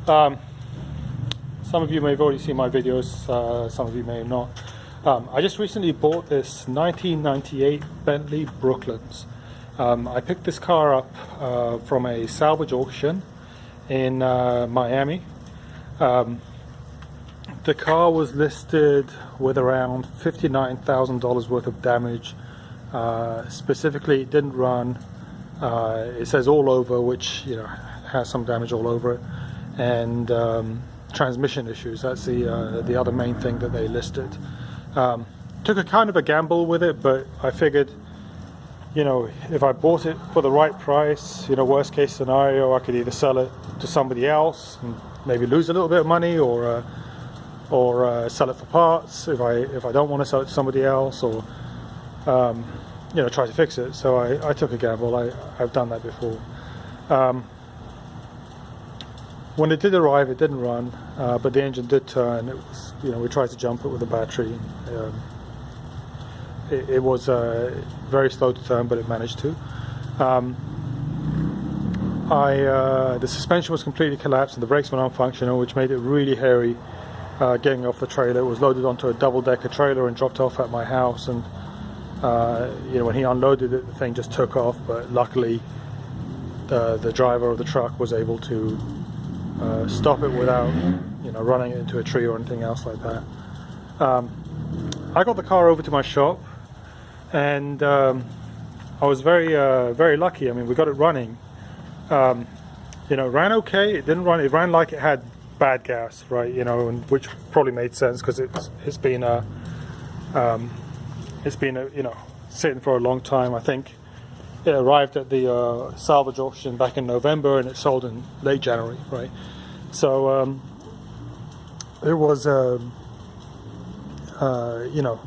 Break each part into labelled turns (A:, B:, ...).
A: Some of you may have already seen my videos, some of you may have not. I just recently bought this 1998 Bentley Brooklands. I picked this car up from a salvage auction in Miami. The car was listed with around $59,000 worth of damage. Specifically, it didn't run. It says all over, which has some damage all over it, and transmission issues. That's the other main thing that they listed. Took a kind of a gamble with it, but I figured, if I bought it for the right price, worst case scenario, I could either sell it to somebody else and maybe lose a little bit of money, or sell it for parts if I don't want to sell it to somebody else, or try to fix it. So I took a gamble. I've done that before. When it did arrive, it didn't run, but the engine did turn. It was, we tried to jump it with a battery. It was very slow to turn, but it managed to. The suspension was completely collapsed and the brakes were non-functional, which made it really hairy getting off the trailer. It was loaded onto a double-decker trailer and dropped off at my house, and when he unloaded it, the thing just took off, but luckily the driver of the truck was able to stop it without running it into a tree or anything else like that. I got the car over to my shop, and I was very lucky. I mean, we got it running. It ran okay. It didn't run. It ran like it had bad gas, right? And which probably made sense because it's been sitting for a long time. I think it arrived at the salvage auction back in November, and it sold in late January, right? So it was, we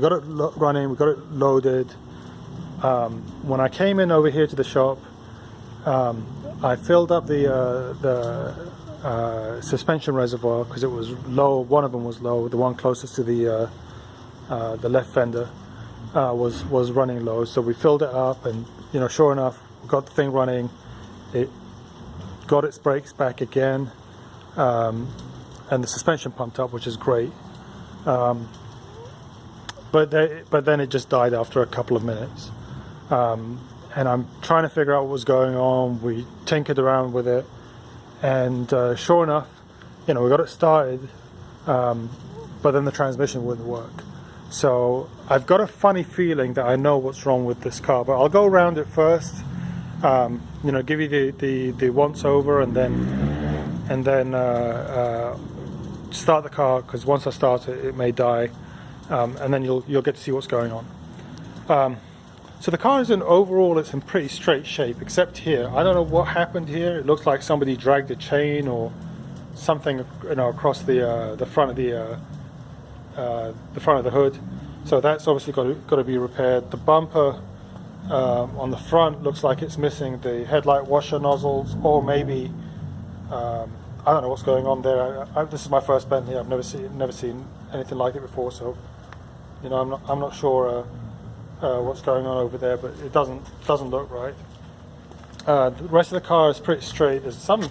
A: got it running, we got it loaded. When I came in over here to the shop, I filled up the suspension reservoir because it was low. One of them was low. The one closest to the left fender was running low. So we filled it up, and sure enough, we got the thing running. It got its brakes back again, and the suspension pumped up, which is great. But then it just died after a couple of minutes. And I'm trying to figure out what was going on. We tinkered around with it, and sure enough, we got it started, but then the transmission wouldn't work. So I've got a funny feeling that I know what's wrong with this car, but I'll go around it first, give you the once over, and then start the car, because once I start it, it may die, and then you'll get to see what's going on. So the car is overall, it's in pretty straight shape, except here. I don't know what happened here. It looks like somebody dragged a chain or something, across the front of the front of the hood. So that's obviously got to be repaired. The bumper on the front looks like it's missing the headlight washer nozzles, or maybe I don't know what's going on there. This is my first Bentley. I've never seen anything like it before, so I'm not sure what's going on over there, but it doesn't look right. The rest of the car is pretty straight. There's some,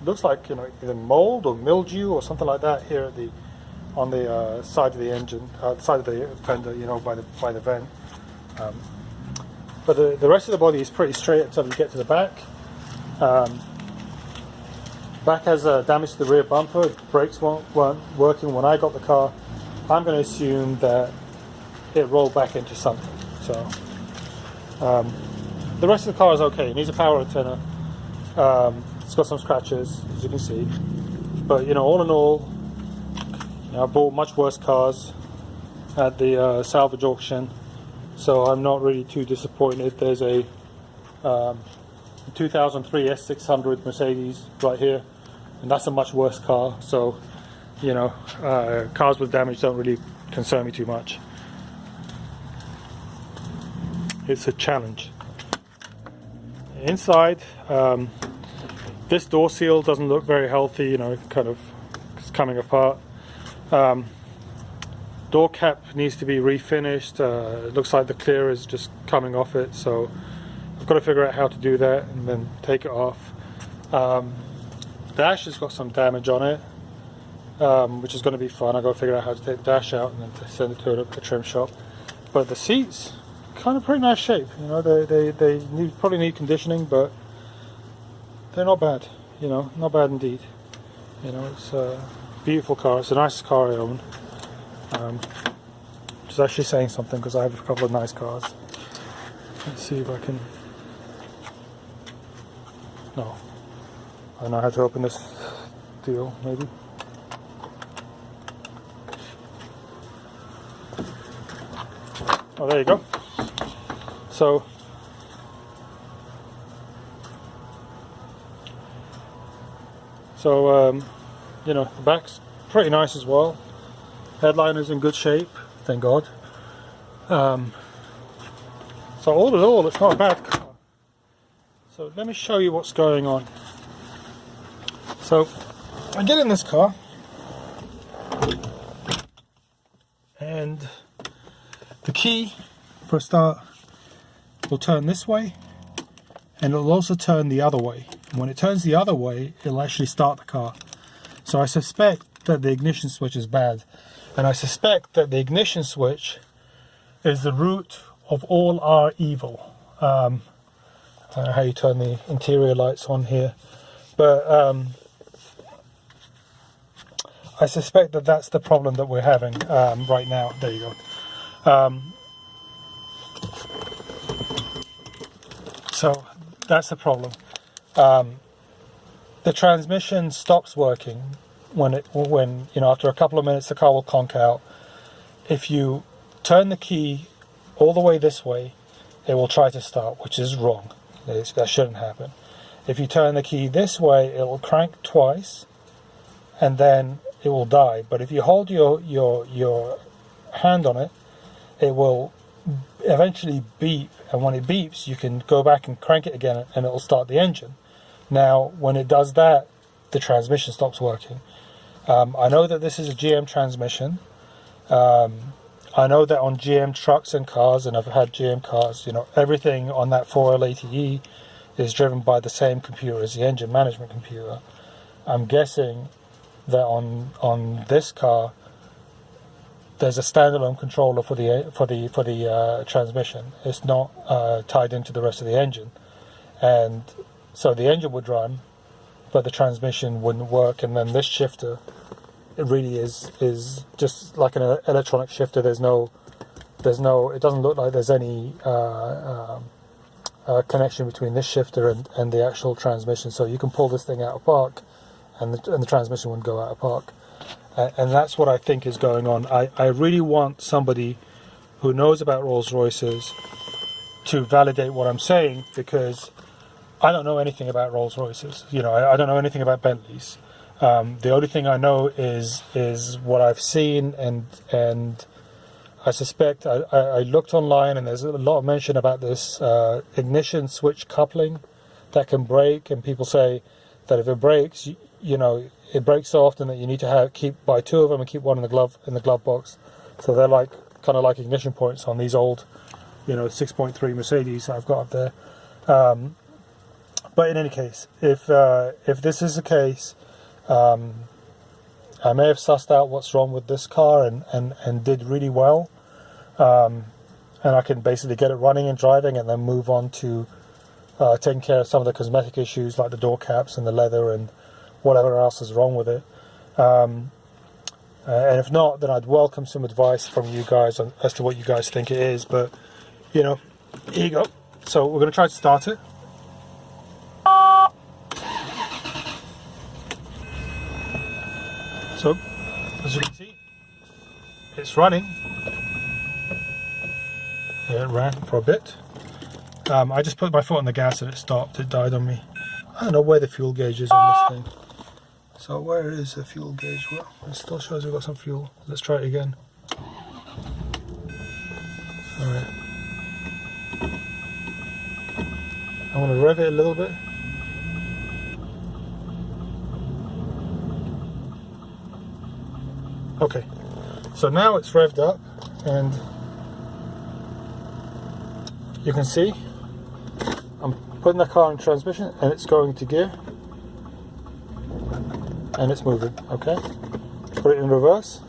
A: looks like either mold or mildew or something like that here on the side of the engine, side of the fender, by the vent. But the rest of the body is pretty straight until you get to the back. Back has damage to the rear bumper. Brakes weren't working when I got the car. I'm going to assume that it rolled back into something. So the rest of the car is okay. It needs a power antenna. It's got some scratches, as you can see. But all in all, I bought much worse cars at the salvage auction, so I'm not really too disappointed. There's a 2003 S600 Mercedes right here, and that's a much worse car. So cars with damage don't really concern me too much. It's a challenge. Inside, this door seal doesn't look very healthy, kind of it's coming apart. Door cap needs to be refinished. It looks like the clear is just coming off it, so I've got to figure out how to do that and then take it off. dash has got some damage on it, which is going to be fun. I've got to figure out how to take the dash out and then to send it to a trim shop. But the seats, kind of pretty nice shape. You know, they probably need conditioning, but they're not bad. You know, not bad indeed. You know, it's a beautiful car. It's the nicest car I own. Which is actually saying something because I have a couple of nice cars. Let's see if I can. No, I don't know how to open this deal. Maybe. Oh, there you go. So, you know, the back's pretty nice as well. Headliner's in good shape, thank God. So all in all, it's not a bad car. So let me show you what's going on. So I get in this car, and the key, for a start, will turn this way, and it'll also turn the other way. And when it turns the other way, it'll actually start the car. So I suspect that the ignition switch is bad, and I suspect that the ignition switch is the root of all our evil. I don't know how you turn the interior lights on here, but I suspect that that's the problem that we're having right now. There you go. So that's the problem. The transmission stops working when you know, after a couple of minutes the car will conk out. If you turn the key all the way this way, it will try to start, which is wrong. That shouldn't happen. If you turn the key this way, it will crank twice, and then it will die. But if you hold your hand on it, it will eventually beep, and when it beeps, you can go back and crank it again, and it will start the engine. Now, when it does that, the transmission stops working. I know that this is a GM transmission. I know that on GM trucks and cars, and I've had GM cars, you know, everything on that 4L80E is driven by the same computer as the engine management computer. I'm guessing that on this car, there's a standalone controller for the transmission. It's not tied into the rest of the engine, and so the engine would run, but the transmission wouldn't work. And then this shifter, it really is just like an electronic shifter. There's no. It doesn't look like there's any connection between this shifter and the actual transmission. So you can pull this thing out of park, and the transmission wouldn't go out of park. And that's what I think is going on. I really want somebody who knows about Rolls Royces to validate what I'm saying, because I don't know anything about Rolls Royces. You know, I don't know anything about Bentleys. The only thing I know is what I've seen, and I suspect I looked online, and there's a lot of mention about this ignition switch coupling that can break, and people say that if it breaks, you know, it breaks so often that you need to buy two of them and keep one in the glove box. So they're like kind of like ignition points on these old, you know, 6.3 Mercedes that I've got up there. But in any case, if this is the case, I may have sussed out what's wrong with this car and did really well, and I can basically get it running and driving, and then move on to taking care of some of the cosmetic issues like the door caps and the leather and whatever else is wrong with it. And if not, then I'd welcome some advice from you guys as to what you guys think it is. But, you know, here you go. So we're going to try to start it. So, as you can see, it's running. Yeah, it ran for a bit. I just put my foot on the gas and it stopped. It died on me. I don't know where the fuel gauge is on this thing. So where is the fuel gauge? Well, it still shows we've got some fuel. Let's try it again. Alright. I want to rev it a little bit. Okay, so now it's revved up, and you can see I'm putting the car in transmission and it's going to gear. and it's moving. Okay, put it in reverse,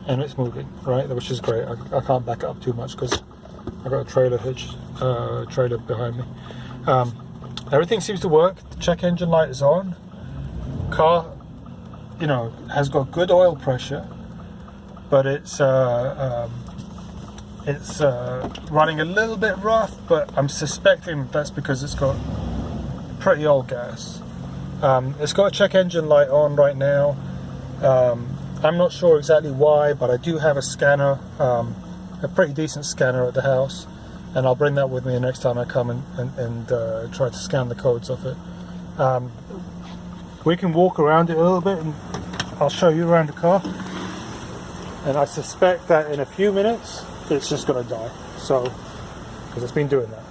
A: and it's moving, right, which is great. I can't back it up too much because I've got a trailer behind me. Everything seems to work. The check engine light is on. Car, you know, has got good oil pressure, but it's running a little bit rough, but I'm suspecting that's because it's got pretty old gas. It's got a check engine light on right now. I'm not sure exactly why, but I do have a scanner, a pretty decent scanner at the house, and I'll bring that with me the next time I come and try to scan the codes of it. We can walk around it a little bit, and I'll show you around the car. And I suspect that in a few minutes it's just going to die, so because it's been doing that.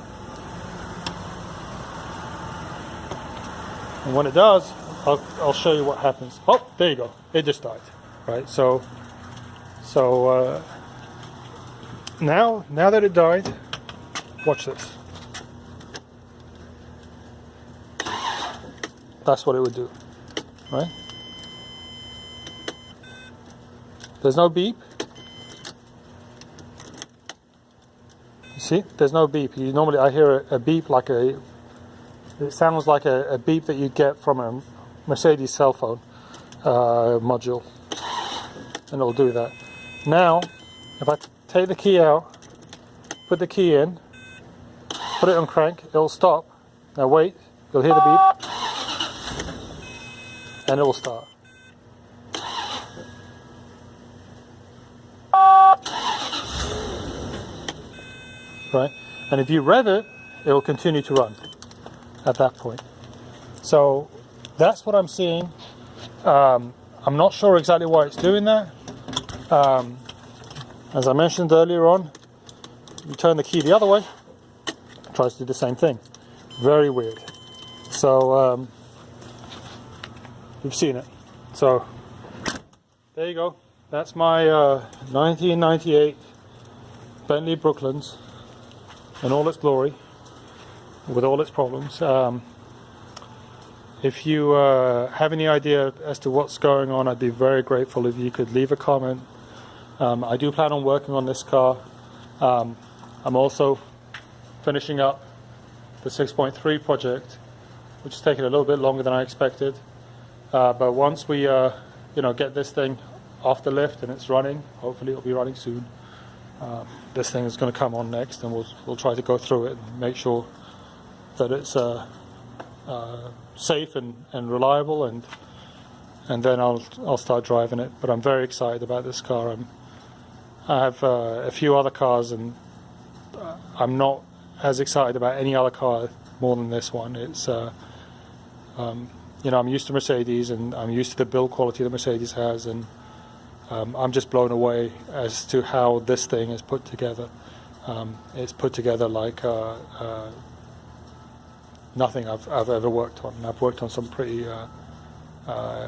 A: And when it does, I'll show you what happens. Oh, there you go. It just died, right? So now that it died, watch this. That's what it would do, right? There's no beep. You see, there's no beep. Normally I hear a beep like it sounds like a beep that you get from a Mercedes cell phone module, and it'll do that. Now, if I take the key out, put the key in, put it on crank, it'll stop. Now wait, you'll hear the beep, and it will start. Right, and if you rev it, it will continue to run at that point. So that's what I'm seeing. I'm not sure exactly why it's doing that. As I mentioned earlier on, you turn the key the other way, it tries to do the same thing. Very weird. So you've seen it. So there you go. That's my 1998 Bentley Brooklands in all its glory, with all its problems. If you have any idea as to what's going on, I'd be very grateful if you could leave a comment. I do plan on working on this car. I'm also finishing up the 6.3 project, which is taking a little bit longer than I expected. But once we get this thing off the lift and it's running, hopefully it'll be running soon, this thing is going to come on next, and we'll try to go through it and make sure that it's safe and reliable, and then I'll start driving it. But I'm very excited about this car. I have a few other cars, and I'm not as excited about any other car more than this one. It's I'm used to Mercedes, and I'm used to the build quality that Mercedes has, and I'm just blown away as to how this thing is put together. It's put together like nothing I've ever worked on. I've worked on some pretty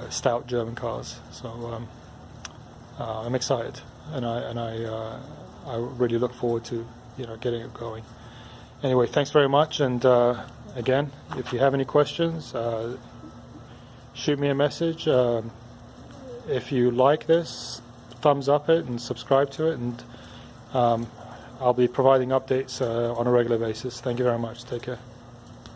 A: stout German cars, so I'm excited, and I really look forward to getting it going. Anyway, thanks very much, and again, if you have any questions, shoot me a message. If you like this, thumbs up it and subscribe to it, and I'll be providing updates on a regular basis. Thank you very much. Take care.